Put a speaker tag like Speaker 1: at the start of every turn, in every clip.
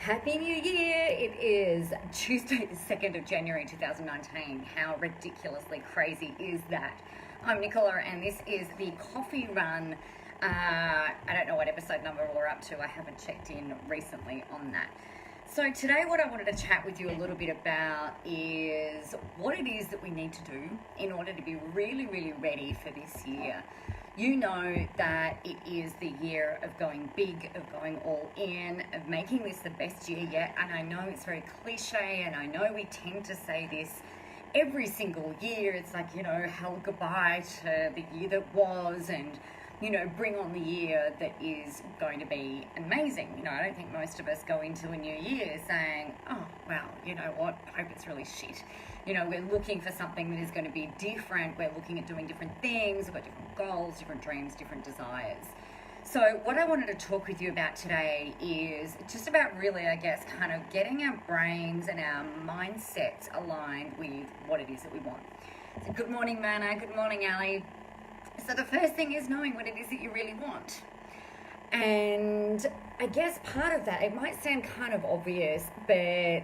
Speaker 1: Happy New Year! It is Tuesday, the 2nd of January 2019. How ridiculously crazy is that? I'm Nicola, and this is the Coffee Run. I don't know what episode number we're up to. I haven't checked in recently on that. So today what I wanted to chat with you a little bit about is what it is that we need to do in order to be really, really ready for this year. You know that it is the year of going big, of going all in, of making this the best year yet. And I know it's very cliche, and I know we tend to say this every single year. It's like, hell goodbye to the year that was, and bring on the year that is going to be amazing. I don't think most of us go into a new year saying, oh, well, you know what, I hope it's really shit. We're looking for something that is going to be different. We're looking at doing different things. We've got different goals, different dreams, different desires. So what I wanted to talk with you about today is just about really, I guess, kind of getting our brains and our mindsets aligned with what it is that we want. So good morning, Mana. Good morning, Ali. So the first thing is knowing what it is that you really want. And I guess part of that, it might sound kind of obvious, but,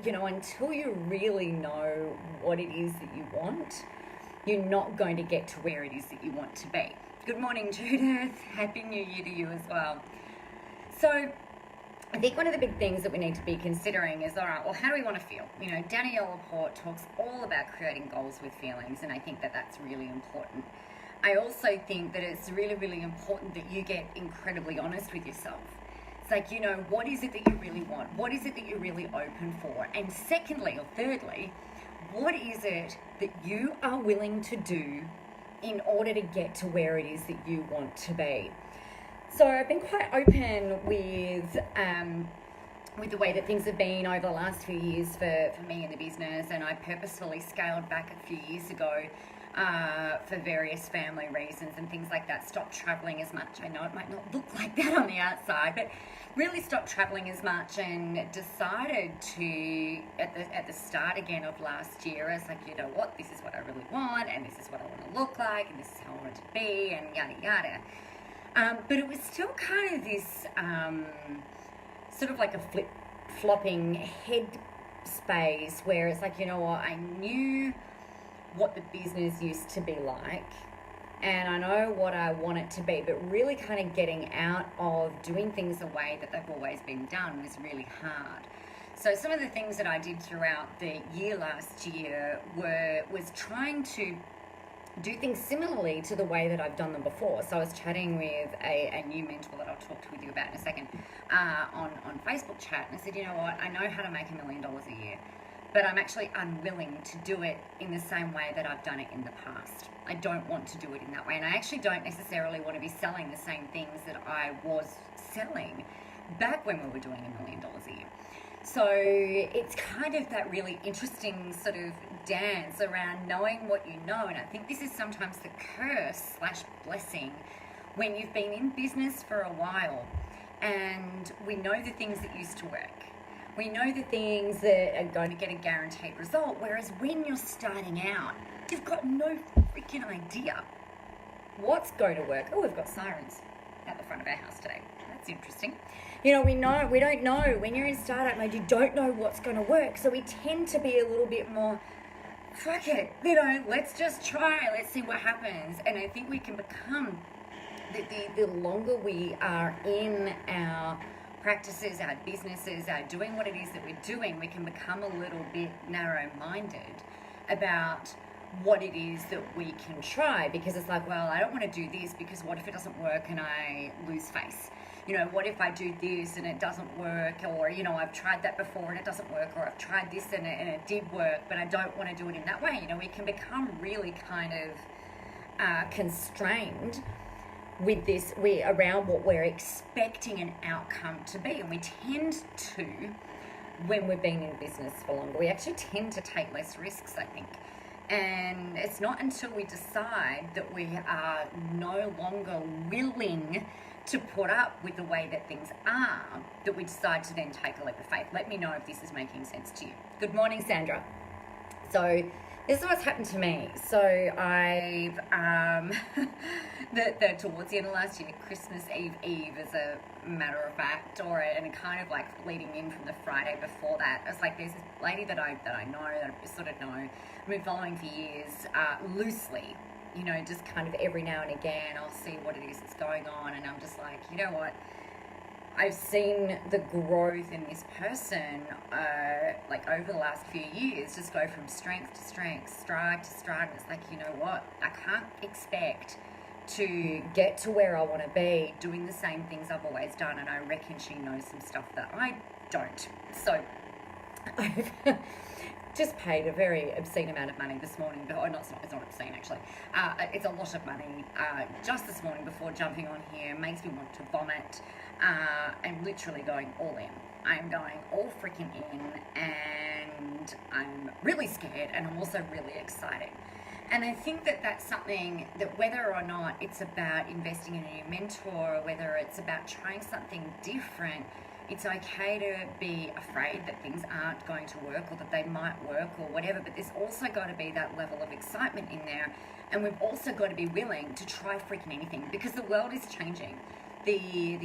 Speaker 1: until you really know what it is that you want, you're not going to get to where it is that you want to be. Good morning, Judith. Happy New Year to you as well. So I think one of the big things that we need to be considering is, all right, well, how do we want to feel? Danielle Laporte talks all about creating goals with feelings, and I think that that's really important. I also think that it's really, really important that you get incredibly honest with yourself. It's like, what is it that you really want? What is it that you're really open for? And secondly, or thirdly, what is it that you are willing to do in order to get to where it is that you want to be? So I've been quite open with the way that things have been over the last few years for me in the business, and I purposefully scaled back a few years ago for various family reasons and things like that. Stopped traveling as much. I know it might not look like that on the outside, but really stopped traveling as much, and decided to, at the start again of last year, I was like, you know what, this is what I really want, and this is what I want to look like, and this is how I want it to be, and yada yada. But it was still kind of this sort of like a flip-flopping head space where it's like, I knew what the business used to be like, and I know what I want it to be, but really kind of getting out of doing things the way that they've always been done was really hard. So some of the things that I did throughout the year last year was trying to do things similarly to the way that I've done them before. So I was chatting with a new mentor that I'll talk with you about in a second on Facebook chat, and I said, you know what, I know how to make $1 million a year, but I'm actually unwilling to do it in the same way that I've done it in the past. I don't want to do it in that way, and I actually don't necessarily want to be selling the same things that I was selling back when we were doing $1 million a year. So it's kind of that really interesting sort of dance around knowing what you know, and I think this is sometimes the curse / blessing when you've been in business for a while, and we know the things that used to work. We know the things that are going to get a guaranteed result, whereas when you're starting out, you've got no freaking idea what's going to work. Oh, we've got sirens at the front of our house today. That's interesting. We don't know. When you're in startup mode, you don't know what's going to work. So we tend to be a little bit more, fuck it, let's just try, let's see what happens. And I think we can become, the longer we are in our practices, our businesses, our doing what it is that we're doing, we can become a little bit narrow-minded about what it is that we can try, because it's like, well, I don't want to do this because what if it doesn't work and I lose face? What if I do this and it doesn't work, or, I've tried that before and it doesn't work, or I've tried this and it did work, but I don't want to do it in that way. We can become really kind of constrained with this, around what we're expecting an outcome to be. And we tend to, when we've been in business for longer, we actually tend to take less risks, I think. And it's not until we decide that we are no longer willing to put up with the way that things are that we decide to then take a leap of faith. Let me know if this is making sense to you. Good morning, Sandra. So This is what's happened to me. So I've towards the end of last year, Christmas Eve as a matter of fact, and kind of like leading in from the Friday before that, I was like, there's this lady that I know, that I sort of know, I've been following for years, loosely. You know, just kind of every now and again, I'll see what it is that's going on, and I'm just like, you know what? I've seen the growth in this person, like over the last few years, just go from strength to strength, stride to stride. And it's like, you know what? I can't expect to get to where I want to be doing the same things I've always done. And I reckon she knows some stuff that I don't. So I've just paid a very obscene amount of money this morning. But it's not obscene actually. It's a lot of money just this morning before jumping on here. It makes me want to vomit. I'm literally going all in. I'm going all freaking in, and I'm really scared, and I'm also really excited. And I think that that's something that, whether or not it's about investing in a new mentor, or whether it's about trying something different, it's okay to be afraid that things aren't going to work, or that they might work, or whatever, but there's also got to be that level of excitement in there, and we've also got to be willing to try freaking anything, because the world is changing. The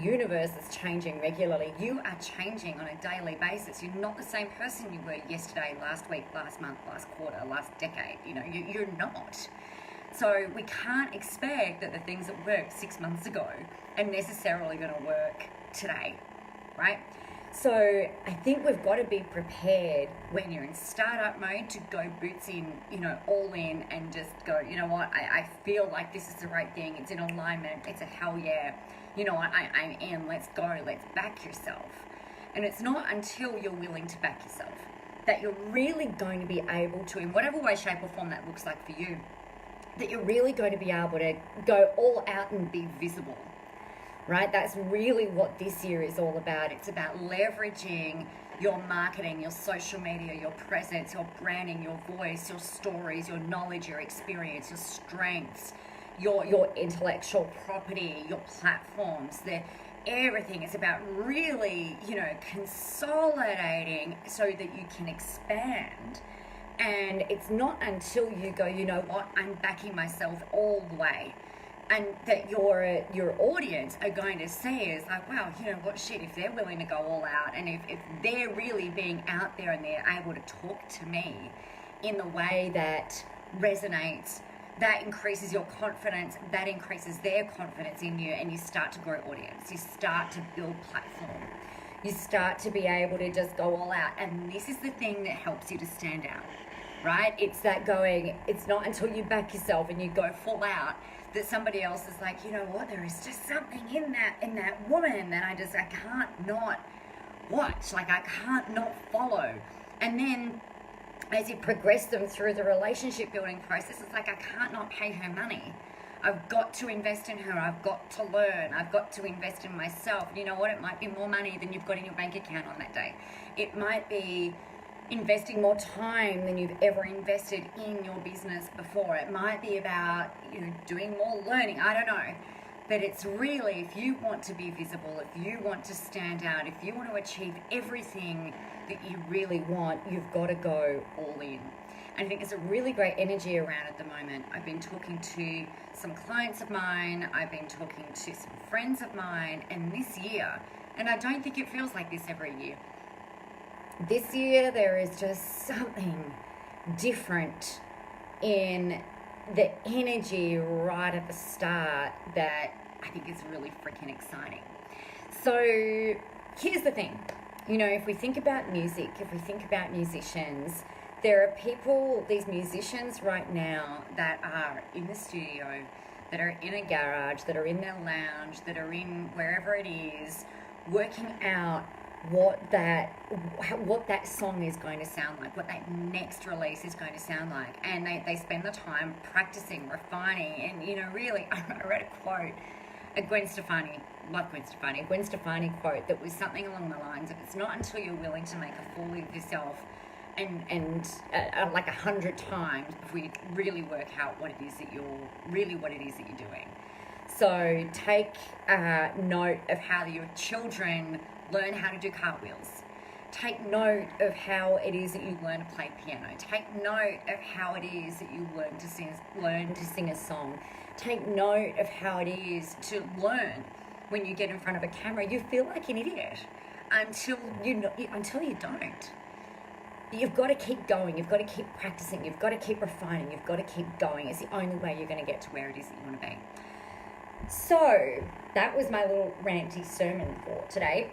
Speaker 1: universe is changing regularly. You are changing on a daily basis. You're not the same person you were yesterday, last week, last month, last quarter, last decade. You know, you're not. So we can't expect that the things that worked 6 months ago are necessarily going to work today, right? So I think we've got to be prepared when you're in startup mode to go boots in, you know, all in, and just go, you know what, I feel like this is the right thing. It's in alignment. It's a hell yeah. You know what, I'm in. Let's go. Let's back yourself. And it's not until you're willing to back yourself that you're really going to be able to, in whatever way, shape or form that looks like for you, that you're really going to be able to go all out and be visible. Right? That's really what this year is all about. It's about leveraging your marketing, your social media, your presence, your branding, your voice, your stories, your knowledge, your experience, your strengths, your intellectual property, your platforms, everything. Is about really, you know, consolidating so that you can expand. And it's not until you go, you know what, I'm backing myself all the way, and that your audience are going to see is like, wow, you know what, shit, if they're willing to go all out, and if they're really being out there and they're able to talk to me in the way that resonates, that increases your confidence, that increases their confidence in you, and you start to grow audience. You start to build platform. You start to be able to just go all out. And this is the thing that helps you to stand out, right? It's that going, it's not until you back yourself and you go full out that somebody else is like, you know what, there is just something in that woman that I can't not watch, like I can't not follow. And then as you progress them through the relationship building process, it's like, I can't not pay her money. I've got to invest in her. I've got to learn. I've got to invest in myself. You know what? It might be more money than you've got in your bank account on that day. It might be investing more time than you've ever invested in your business before. It might be about, you know, doing more learning. I don't know. But it's really, if you want to be visible, if you want to stand out, if you want to achieve everything that you really want, you've got to go all in. And I think there's a really great energy around at the moment. I've been talking to some clients of mine, I've been talking to some friends of mine, and this year, and I don't think it feels like this every year, this year there is just something different in the energy right at the start that I think is really freaking exciting. So here's the thing, you know, if we think about music, if we think about musicians, there are people, these musicians right now that are in the studio, that are in a garage, that are in their lounge, that are in wherever it is, working out what that song is going to sound like, what that next release is going to sound like. And they spend the time practicing, refining, and, you know, really, I read a quote, a Gwen Stefani quote that was something along the lines of, it's not until you're willing to make a fool of yourself and like 100 times before you really work out what it is that you're doing. So take note of how your children learn how to do cartwheels. take note of how it is that you learn to play piano. Take note of how it is that you learn to sing a song. Take note of how it is to learn when you get in front of a camera. You feel like an idiot until you don't. You've got to keep going. You've got to keep practicing. You've got to keep refining. You've got to keep going. It's the only way you're going to get to where it is that you want to be. So that was my little ranty sermon for today.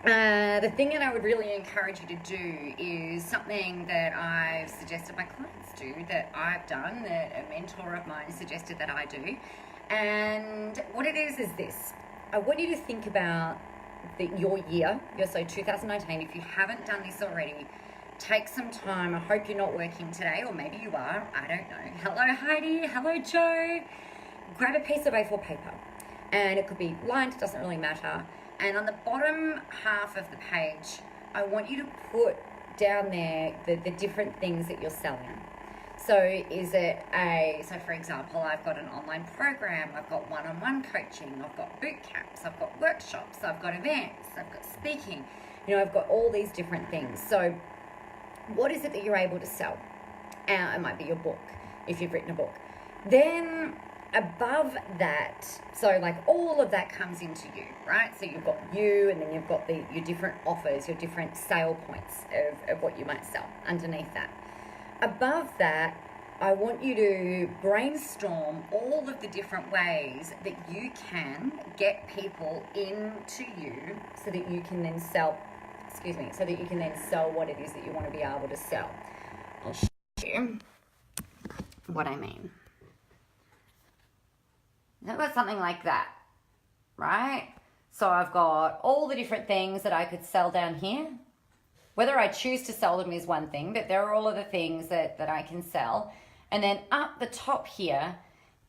Speaker 1: The thing that I would really encourage you to do is something that I've suggested my clients do, that I've done, that a mentor of mine suggested that I do. And what it is this. I want you to think about your year, so 2019. If you haven't done this already, take some time. I hope you're not working today, or maybe you are. I don't know. Hello, Heidi. Hello, Joe. Grab a piece of A4 paper, and it could be lined, it doesn't really matter. And on the bottom half of the page, I want you to put down there the different things that you're selling. So so for example, I've got an online program, I've got one-on-one coaching, I've got boot camps, I've got workshops, I've got events, I've got speaking, I've got all these different things. So what is it that you're able to sell? It might be your book, if you've written a book. Then above that, so like all of that comes into you, right? So you've got you, and then you've got your different offers, your different sale points of what you might sell underneath that. Above that, I want you to brainstorm all of the different ways that you can get people into you so that you can then sell, what it is that you want to be able to sell. I'll show you what I mean. I've got something like that, right? So I've got all the different things that I could sell down here. Whether I choose to sell them is one thing, but there are all of the things that I can sell. And then up the top here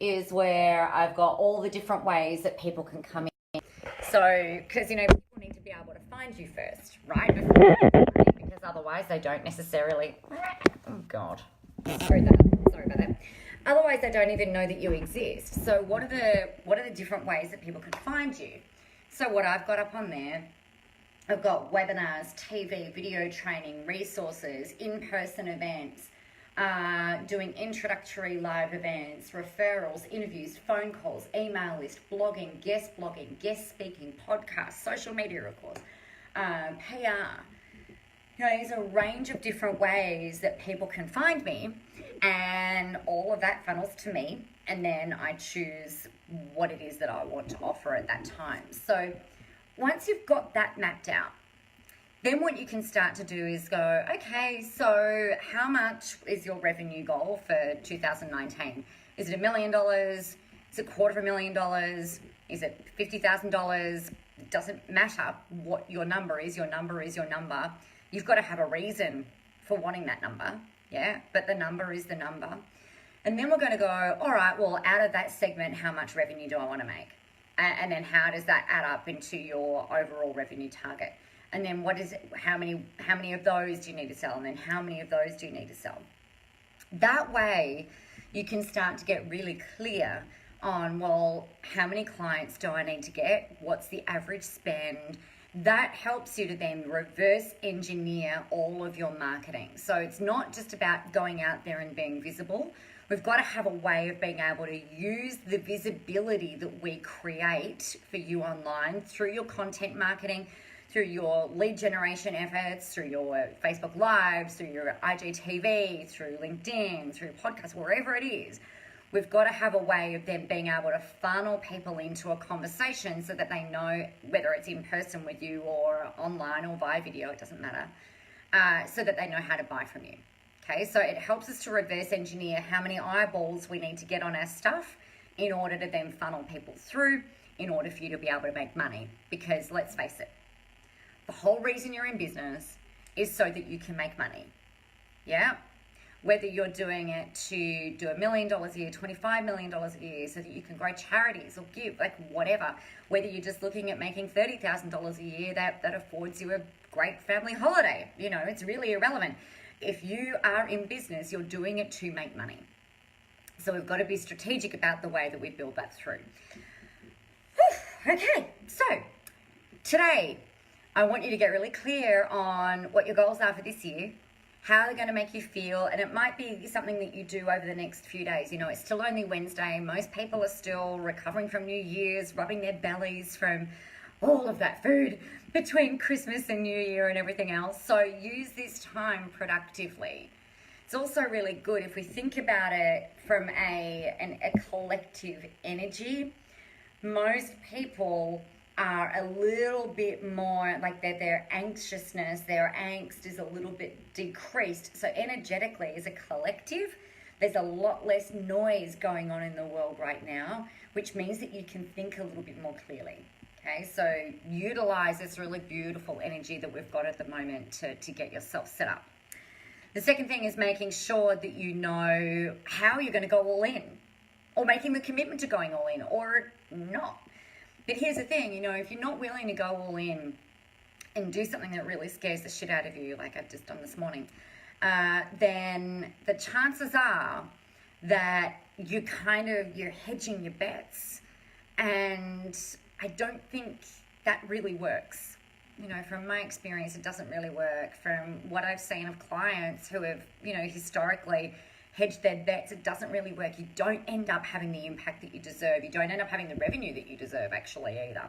Speaker 1: is where I've got all the different ways that people can come in. So, because, people need to be able to find you first, right? Because otherwise they don't necessarily, oh God, sorry about that. Otherwise, they don't even know that you exist. So what are the different ways that people can find you? So what I've got up on there, I've got webinars, TV, video training, resources, in-person events, doing introductory live events, referrals, interviews, phone calls, email list, blogging, guest speaking, podcasts, social media, of course, PR. There's a range of different ways that people can find me, and all of that funnels to me, and then I choose what it is that I want to offer at that time. So once you've got that mapped out, then what you can start to do is go, okay, so how much is your revenue goal for 2019? Is it $1 million? Is it $250,000? Is it $50,000? It doesn't matter what your number is. Your number is your number. You've got to have a reason for wanting that number, yeah? But the number is the number. And then we're going to go, all right, well, out of that segment, how much revenue do I want to make? And then how does that add up into your overall revenue target? And then how many of those do you need to sell? And then how many of those do you need to sell? That way, you can start to get really clear on, well, how many clients do I need to get? What's the average spend? That helps you to then reverse engineer all of your marketing. So it's not just about going out there and being visible. We've got to have a way of being able to use the visibility that we create for you online through your content marketing, through your lead generation efforts, through your Facebook Lives, through your IGTV, through LinkedIn, through podcasts, wherever it is. We've got to have a way of them being able to funnel people into a conversation so that they know, whether it's in person with you or online or via video, it doesn't matter, so that they know how to buy from you. Okay, so it helps us to reverse engineer how many eyeballs we need to get on our stuff in order to then funnel people through, in order for you to be able to make money. Because let's face it, the whole reason you're in business is so that you can make money. Yeah? Whether you're doing it to do $1 million a year, $25 million a year, so that you can grow charities or give, like whatever. Whether you're just looking at making $30,000 a year, that affords you a great family holiday. It's really irrelevant. If you are in business, you're doing it to make money. So we've got to be strategic about the way that we build that through. Okay, so today I want you to get really clear on what your goals are for this year, how they're going to make you feel, and it might be something that you do over the next few days. You know, it's still only Wednesday. Most people are still recovering from New Year's, rubbing their bellies from all of that food between Christmas and New Year and everything else. So use this time productively. It's also really good if we think about it from a collective energy. Most people are a little bit more like their anxiousness, their angst is a little bit decreased. So energetically, as a collective, there's a lot less noise going on in the world right now, which means that you can think a little bit more clearly. Okay, so utilize this really beautiful energy that we've got at the moment to get yourself set up. The second thing is making sure that you know how you're going to go all in, or making the commitment to going all in, or not. But here's the thing, you know, if you're not willing to go all in and do something that really scares the shit out of you, like I've just done this morning, then the chances are that you're hedging your bets. And I don't think that really works. You know, from my experience, it doesn't really work. From what I've seen of clients who have, you know, historically hedged their bets, it doesn't really work. You don't end up having the impact that you deserve. You don't end up having the revenue that you deserve, actually, either.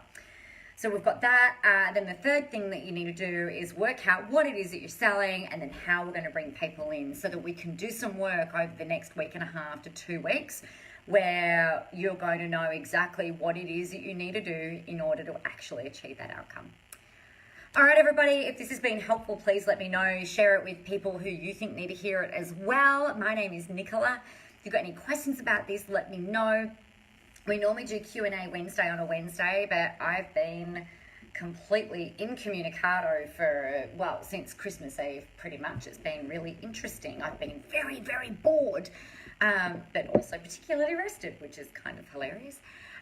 Speaker 1: So we've got that. Then the third thing that you need to do is work out what it is that you're selling, and then how we're going to bring people in, so that we can do some work over the next week and a half to 2 weeks, where you're going to know exactly what it is that you need to do in order to actually achieve that outcome. All right, everybody, if this has been helpful, please let me know. Share it with people who you think need to hear it as well. My name is Nicola. If you've got any questions about this, let me know. We normally do Q&A Wednesday on a Wednesday, but I've been completely incommunicado for, since Christmas Eve, pretty much. It's been really interesting. I've been very, very bored, but also particularly rested, which is kind of hilarious.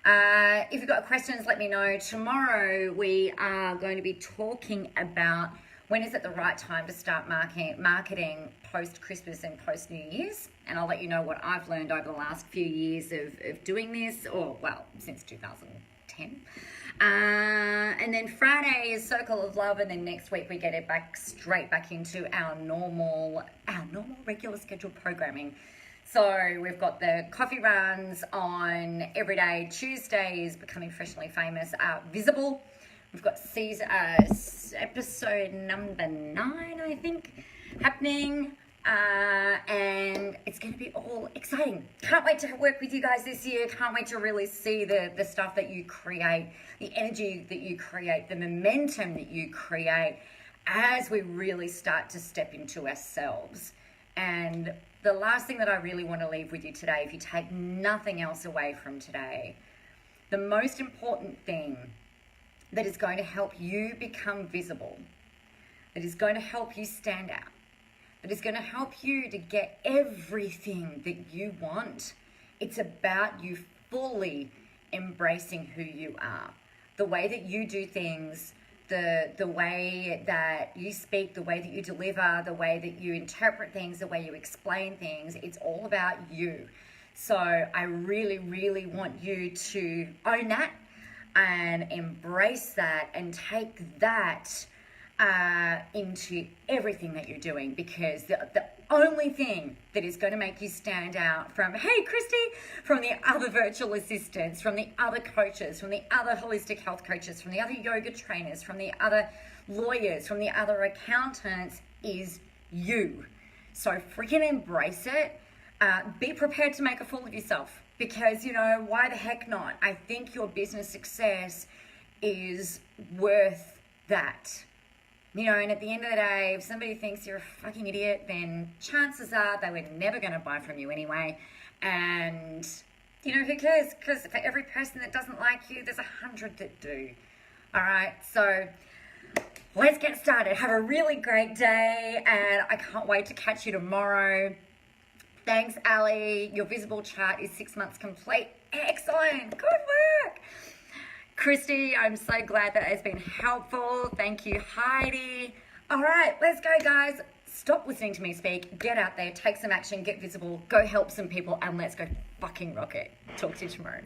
Speaker 1: If you've got questions, let me know. Tomorrow we are going to be talking about when is it the right time to start marketing post-Christmas and post-New Year's. And I'll let you know what I've learned over the last few years of doing this, since 2010. And then Friday is Circle of Love, and then next week we get it straight back into our normal regular scheduled programming. So we've got the coffee runs on everyday Tuesdays, Becoming Freshly Famous, Visible. We've got episode number 9, I think, happening. And it's going to be all exciting. Can't wait to work with you guys this year. Can't wait to really see the stuff that you create, the energy that you create, the momentum that you create as we really start to step into ourselves. And the last thing that I really want to leave with you today, if you take nothing else away from today, the most important thing that is going to help you become visible, that is going to help you stand out, that is going to help you to get everything that you want, it's about you fully embracing who you are. The way that you do things, the way that you speak, the way that you deliver, the way that you interpret things, the way you explain things, it's all about you. So I really, really want you to own that and embrace that and take that into everything that you're doing, because the only thing that is going to make you stand out from, hey, Christy, from the other virtual assistants, from the other coaches, from the other holistic health coaches, from the other yoga trainers, from the other lawyers, from the other accountants, is you. So freaking embrace it. Be prepared to make a fool of yourself, because, you know, why the heck not? I think your business success is worth that. You know, and at the end of the day, if somebody thinks you're a fucking idiot, then chances are they were never going to buy from you anyway. And, you know, who cares? Because for every person that doesn't like you, there's 100 that do. All right, so let's get started. Have a really great day, and I can't wait to catch you tomorrow. Thanks, Ali. Your visible chart is 6 months complete. Excellent. Good work. Christy, I'm so glad that has been helpful. Thank you, Heidi. All right, let's go, guys. Stop listening to me speak. Get out there, take some action, get visible, go help some people, and let's go fucking rock it. Talk to you tomorrow.